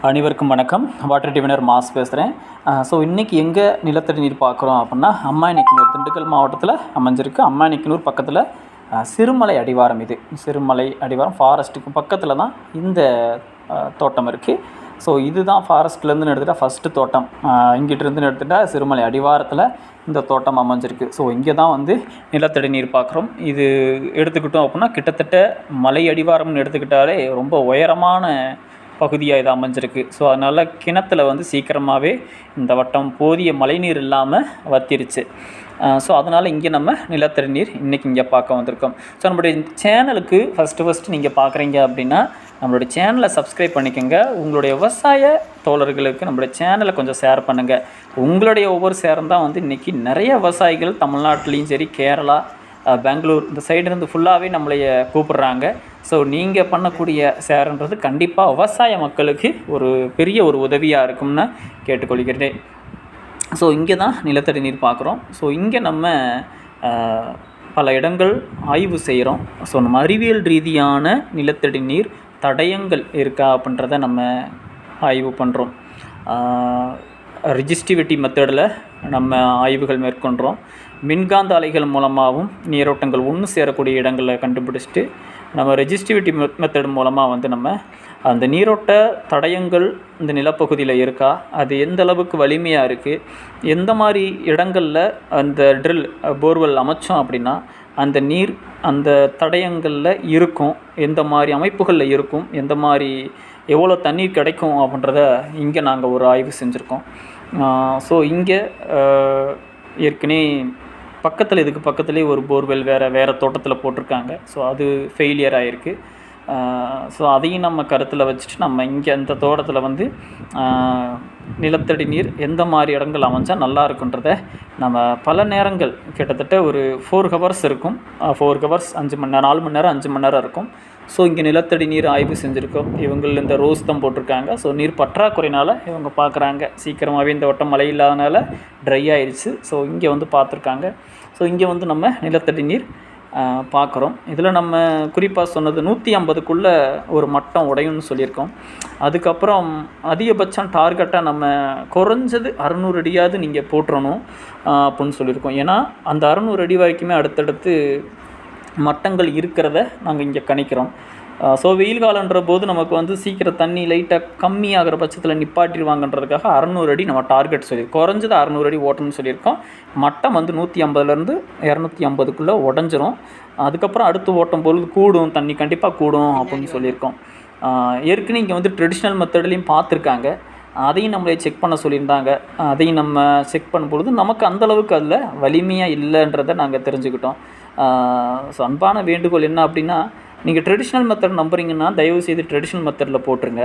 அனைவருக்கும் வணக்கம். Water டிவினர் mass பேசுகிறேன். ஸோ இன்றைக்கி எங்கே நிலத்தடி நீர் பார்க்குறோம் அப்படின்னா அம்மானிக்கனூர், திண்டுக்கல் மாவட்டத்தில் அமைஞ்சிருக்கு. அம்மானிக்கனூர் பக்கத்தில் சிறுமலை அடிவாரம். இது சிறுமலை அடிவாரம் ஃபாரஸ்ட்டுக்கு பக்கத்தில் தான் இந்த தோட்டம் இருக்குது. ஸோ இதுதான் ஃபாரஸ்ட்லேருந்து எடுத்துகிட்டா ஃபஸ்ட்டு தோட்டம். இங்கிட்டிருந்து எடுத்துகிட்டா சிறுமலை அடிவாரத்தில் இந்த தோட்டம் அமைஞ்சிருக்கு. ஸோ இங்கே தான் வந்து நிலத்தடி நீர் பார்க்குறோம். இது எடுத்துக்கிட்டோம் அப்படின்னா கிட்டத்தட்ட மலை அடிவாரம்னு எடுத்துக்கிட்டாலே ரொம்ப உயரமான பகுதியாக இது அமைஞ்சிருக்கு. ஸோ அதனால் கிணத்துல வந்து சீக்கிரமாகவே இந்த வட்டம் போதிய மழைநீர் இல்லாமல் வத்திருச்சு. ஸோ அதனால் இங்கே நம்ம நிலத்தடி நீர் இன்றைக்கி இங்கே பார்க்க வந்திருக்கோம். ஸோ நம்மளுடைய சேனலுக்கு ஃபஸ்ட்டு நீங்கள் பார்க்குறீங்க அப்படின்னா நம்மளுடைய சேனலை சப்ஸ்கிரைப் பண்ணிக்கோங்க. உங்களுடைய விவசாய தோழர்களுக்கு நம்மளுடைய சேனலை கொஞ்சம் ஷேர் பண்ணுங்கள். உங்களுடைய ஒவ்வொரு ஷேரும் தான் வந்து இன்றைக்கி நிறைய விவசாயிகள் தமிழ்நாட்டிலையும் சரி, கேரளா, பெங்களூர் இந்த சைடுலேருந்து ஃபுல்லாகவே நம்மளைய கூப்பிட்றாங்க. ஸோ நீங்கள் பண்ணக்கூடிய ஷேருன்றது கண்டிப்பாக விவசாய மக்களுக்கு ஒரு பெரிய ஒரு உதவியாக இருக்கும்னு கேட்டுக்கொள்கிறேன். ஸோ இங்கே தான் நிலத்தடி நீர் பார்க்குறோம். ஸோ இங்கே நம்ம பல இடங்கள் ஆய்வு செய்கிறோம். ஸோ நம்ம அறிவியல் ரீதியான நிலத்தடி நீர் தடயங்கள் இருக்கா அப்படின்றத நம்ம ஆய்வு பண்ணுறோம். ரெஜிஸ்டிவிட்டி மெத்தடில் நம்ம ஆய்வுகள் மேற்கொள்கிறோம். மின்காந்த அலைகள் மூலமாகவும் நீரோட்டங்கள் ஒன்று சேரக்கூடிய இடங்களில் கண்டுபிடிச்சிட்டு நம்ம ரெஜிஸ்டிவிட்டி மெத்தட் மூலமாக வந்து நம்ம அந்த நீரோட்ட தடயங்கள் இந்த நிலப்பகுதியில் இருக்கா, அது எந்த அளவுக்கு வலிமையாக இருக்குது, எந்த மாதிரி இடங்களில் அந்த ட்ரில் போர்வெல் அமைச்சோம் அப்படின்னா அந்த நீர் அந்த தடயங்களில் இருக்கும், எந்த மாதிரி அமைப்புகளில் இருக்கும், எந்த மாதிரி எவ்வளோ தண்ணீர் கிடைக்கும் அப்படின்றத இங்கே நாங்கள் ஒரு ஆய்வு செஞ்சுருக்கோம். ஸோ இங்கே ஏற்கனவே பக்கத்தில் இதுக்கு பக்கத்துலேயே ஒரு போர்வெல் வேறு தோட்டத்தில் போட்டிருக்காங்க. ஸோ அது ஃபெயிலியர் ஆகிருக்கு. ஸோ அதையும் நம்ம கருத்தில் வச்சுட்டு நம்ம இங்கே அந்த தோட்டத்தில் வந்து நிலத்தடி நீர் எந்த மாதிரி இடங்கள் அமைஞ்சால் நல்லா இருக்குன்றத நம்ம பல நேரங்கள் கிட்டத்தட்ட ஒரு 4 ஹவர்ஸ் இருக்கும். 4 ஹவர்ஸ் 5 மணி நேரம், 4 மணி நேரம் 5 மணி நேரம் இருக்கும். ஸோ இங்கே நிலத்தடி நீர் ஆய்வு செஞ்சுருக்கோம். இவங்க இந்த ரோஸ் தான் போட்டிருக்காங்க. ஸோ நீர் பற்றாக்குறையினால் இவங்க பார்க்குறாங்க. சீக்கிரமாகவே இந்த வட்டம் மழை இல்லாதனால ட்ரை ஆயிடுச்சு. ஸோ இங்கே வந்து பார்த்துருக்காங்க. ஸோ இங்கே வந்து நம்ம நிலத்தடி நீர் பார்க்குறோம். இதில் நம்ம குறிப்பாக சொன்னது 150க்குள்ளே ஒரு மட்டம் உடையும்னு சொல்லியிருக்கோம். அதுக்கப்புறம் அதிகபட்சம் டார்கெட்டாக நம்ம குறைஞ்சது 600 அடியாவது நீங்கள் போட்டுறணும் அப்படின்னு சொல்லியிருக்கோம். ஏன்னா அந்த 600 அடி வரைக்குமே அடுத்தடுத்து மட்டங்கள் இருக்கிறத நாங்கள் இங்கே கணிக்கிறோம். ஸோ வெயில் காலன்ற போது நமக்கு வந்து சீக்கிரம் தண்ணி லைட்டாக கம்மியாகிற பட்சத்தில் நிப்பாட்டிடுவாங்கன்றதுக்காக 600 அடி நம்ம டார்கெட் சொல்லியிருக்கோம். குறைஞ்சது 600 அடி ஓட்டணும்னு சொல்லியிருக்கோம். மட்டம் வந்து 150லேருந்து 250க்குள்ளே உடஞ்சிரும். அதுக்கப்புறம் அடுத்து ஓட்டும் பொழுது கூடும், தண்ணி கண்டிப்பாக கூடும் அப்படின்னு சொல்லியிருக்கோம். ஏற்கனவே இங்கே வந்து ட்ரெடிஷ்னல் மெத்தட்லேயும் பார்த்துருக்காங்க. அதையும் நம்மளே செக் பண்ண சொல்லியிருந்தாங்க. அதையும் நம்ம செக் பண்ணும்பொழுது நமக்கு அந்தளவுக்கு அதில் வலிமையாக இல்லைன்றதை நாங்கள் தெரிஞ்சுக்கிட்டோம். ஸோ அன்பான வேண்டுகோள் என்ன அப்படின்னா, நீங்கள் ட்ரெடிஷ்னல் மெத்தட் நம்புறீங்கன்னா தயவுசெய்து ட்ரெடிஷ்னல் மெத்தடில் போட்டுருங்க.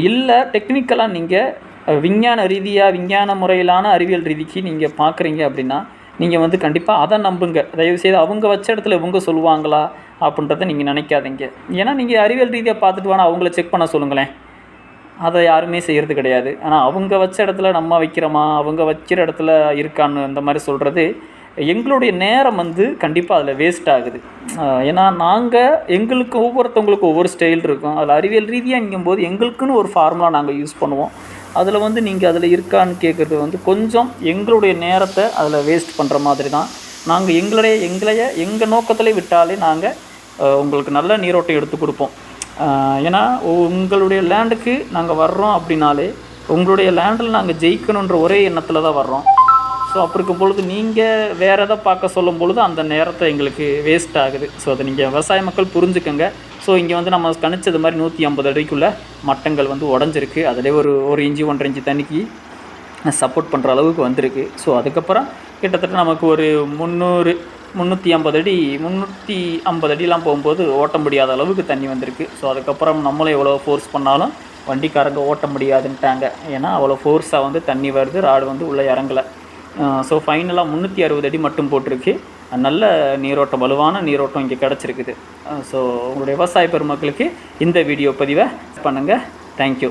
இல்லை டெக்னிக்கலாக நீங்கள் விஞ்ஞான ரீதியாக விஞ்ஞான முறையிலான அறிவியல் ரீதிக்கு நீங்கள் பார்க்குறீங்க அப்படின்னா நீங்கள் வந்து கண்டிப்பாக அதை நம்புங்க. தயவுசெய்து அவங்க வச்ச இடத்துல இவங்க சொல்லுவாங்களா அப்படின்றத நீங்கள் நினைக்காதீங்க. ஏன்னா நீங்கள் அறிவியல் ரீதியாக பார்த்துட்டு வேணால் அவங்கள செக் பண்ண சொல்லுங்களேன். அதை யாருமே செய்கிறது கிடையாது. ஆனால் அவங்க வச்ச இடத்துல நம்ம வைக்கிறோமா, அவங்க வைக்கிற இடத்துல இருக்கான்னு அந்த மாதிரி சொல்கிறது எங்களுடைய நேரம் வந்து கண்டிப்பாக அதில் வேஸ்ட் ஆகுது. ஏன்னா நாங்கள் எங்களுக்கு ஒவ்வொருத்தவங்களுக்கு ஒவ்வொரு ஸ்டைல் இருக்கும். அதில் அறிவியல் ரீதியாகும்போது எங்களுக்குன்னு ஒரு ஃபார்முலா நாங்கள் யூஸ் பண்ணுவோம். அதில் வந்து நீங்கள் அதில் இருக்கான்னு கேட்குறது வந்து கொஞ்சம் எங்களுடைய நேரத்தை அதில் வேஸ்ட் பண்ணுற மாதிரி தான். நாங்கள் எங்கள் நோக்கத்திலே விட்டாலே நாங்கள் உங்களுக்கு நல்ல நீரோட்டம் எடுத்து கொடுப்போம். ஏன்னா உங்களுடைய லேண்டுக்கு நாங்கள் வர்றோம் அப்படின்னாலே உங்களுடைய லேண்டில் நாங்கள் ஜெயிக்கணுன்ற ஒரே எண்ணத்தில் தான் வர்றோம். ஸோ அப்படி இருக்கும் பொழுது நீங்கள் வேறு எதை பார்க்க சொல்லும் பொழுது அந்த நேரத்தை எங்களுக்கு வேஸ்ட் ஆகுது. ஸோ அதை நீங்கள் விவசாய மக்கள் புரிஞ்சுக்கோங்க. ஸோ இங்கே வந்து நம்ம கணிச்சது மாதிரி 150 அடிக்குள்ளே மட்டங்கள் வந்து உடஞ்சிருக்கு. அதிலே ஒரு இன்ச்சு 1.5 இன்ச்சு தண்ணிக்கு சப்போர்ட் பண்ணுற அளவுக்கு வந்திருக்கு. ஸோ அதுக்கப்புறம் கிட்டத்தட்ட நமக்கு ஒரு 350 அடி 350 அடிலாம் போகும்போது ஓட்ட முடியாத அளவுக்கு தண்ணி வந்திருக்கு. ஸோ அதுக்கப்புறம் நம்மளும் எவ்வளோ ஃபோர்ஸ் பண்ணாலும் வண்டிக்காரங்க ஓட்ட முடியாதுன்ட்டாங்க. ஏன்னா அவ்வளோ ஃபோர்ஸாக வந்து தண்ணி வருது, ராடு வந்து உள்ளே இறங்கலை. ஸோ ஃபைனலாக 360 அடி மட்டும் போட்டிருக்கு. நல்ல நீரோட்டம், வலுவான நீரோட்டம் இங்கே கிடச்சிருக்குது. ஸோ உங்களுடைய விவசாய பெருமக்களுக்கு இந்த வீடியோ பதிவை பண்ணுங்கள். தேங்க்யூ.